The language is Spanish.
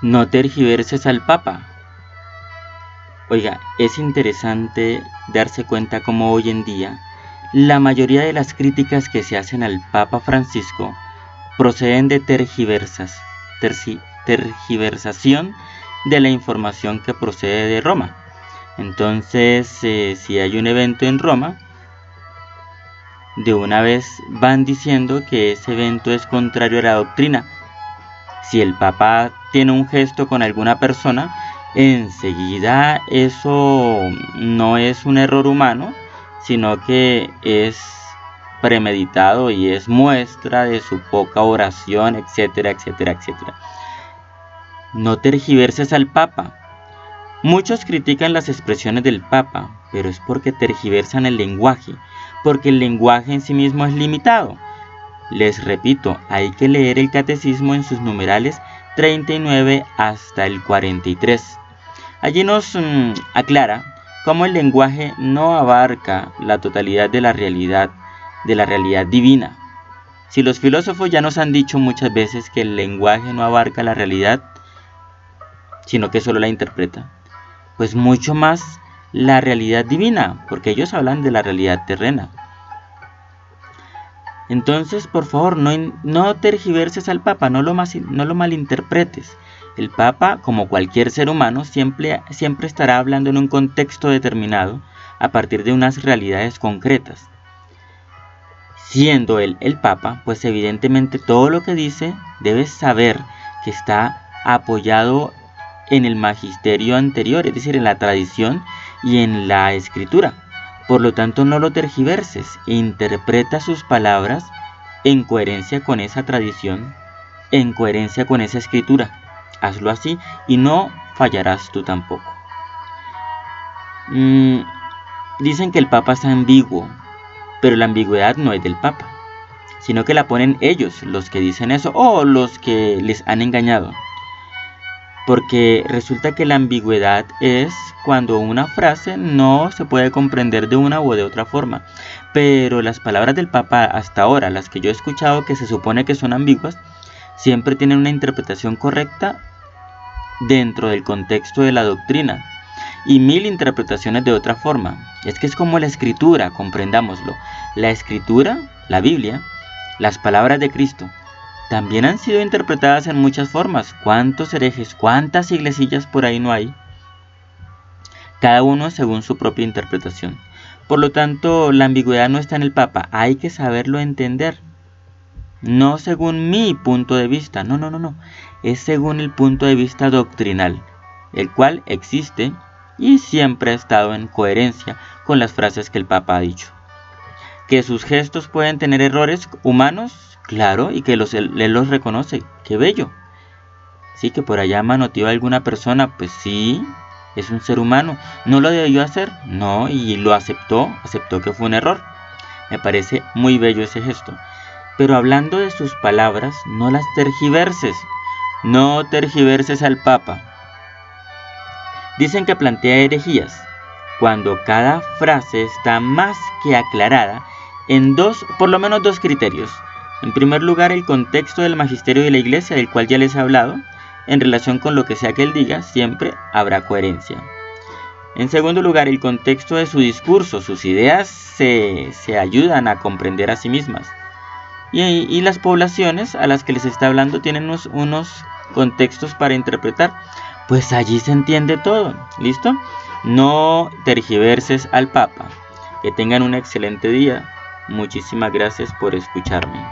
No tergiverses al Papa. Oiga, es interesante darse cuenta cómo hoy en día la mayoría de las críticas que se hacen al Papa Francisco proceden de tergiversación de la información que procede de Roma. Entonces, si hay un evento en Roma, de una vez van diciendo que ese evento es contrario a la doctrina. Si el Papa tiene un gesto con alguna persona, enseguida eso no es un error humano, sino que es premeditado y es muestra de su poca oración, etcétera, etcétera, etcétera. No tergiverses al Papa. Muchos critican las expresiones del Papa, pero es porque tergiversan el lenguaje, porque el lenguaje en sí mismo es limitado. Les repito, hay que leer el catecismo en sus numerales 39 hasta el 43. Allí nos aclara cómo el lenguaje no abarca la totalidad de la realidad divina. Si los filósofos ya nos han dicho muchas veces que el lenguaje no abarca la realidad, sino que solo la interpreta, pues mucho más la realidad divina, porque ellos hablan de la realidad terrena. Entonces, por favor, no tergiverses al Papa, no lo malinterpretes. El Papa, como cualquier ser humano, siempre estará hablando en un contexto determinado, a partir de unas realidades concretas. Siendo él el Papa, pues evidentemente todo lo que dice debes saber que está apoyado en el magisterio anterior, es decir, en la tradición y en la escritura. Por lo tanto, no lo tergiverses, interpreta sus palabras en coherencia con esa tradición, en coherencia con esa escritura. Hazlo así y no fallarás tú tampoco. Dicen que el Papa es ambiguo, pero la ambigüedad no es del Papa, sino que la ponen ellos, los que dicen eso, o los que les han engañado. Porque resulta que la ambigüedad es cuando una frase no se puede comprender de una o de otra forma. Pero las palabras del Papa hasta ahora, las que yo he escuchado que se supone que son ambiguas, siempre tienen una interpretación correcta dentro del contexto de la doctrina. Y mil interpretaciones de otra forma. Es que es como la escritura, comprendámoslo. La escritura, la Biblia, las palabras de Cristo, también han sido interpretadas en muchas formas. ¿Cuántos herejes, cuántas iglesias por ahí no hay? Cada uno según su propia interpretación. Por lo tanto, la ambigüedad no está en el Papa. Hay que saberlo entender. No según mi punto de vista. No. Es según el punto de vista doctrinal, el cual existe y siempre ha estado en coherencia con las frases que el Papa ha dicho. Que sus gestos pueden tener errores humanos, claro, y que él los reconoce. ¡Qué bello! Sí, que por allá manoteó a alguna persona, pues sí, es un ser humano. ¿No lo debió hacer? No, y lo aceptó que fue un error. Me parece muy bello ese gesto. Pero hablando de sus palabras, no las tergiverses. No tergiverses al Papa. Dicen que plantea herejías, cuando cada frase está más que aclarada en por lo menos dos criterios. En primer lugar, el contexto del magisterio de la Iglesia, del cual ya les he hablado. En relación con lo que sea que él diga, siempre habrá coherencia. En segundo lugar, el contexto de su discurso. Sus ideas se ayudan a comprender a sí mismas. Y las poblaciones a las que les está hablando tienen unos contextos para interpretar. Pues allí se entiende todo. ¿Listo? No tergiverses al Papa. Que tengan un excelente día. Muchísimas gracias por escucharme.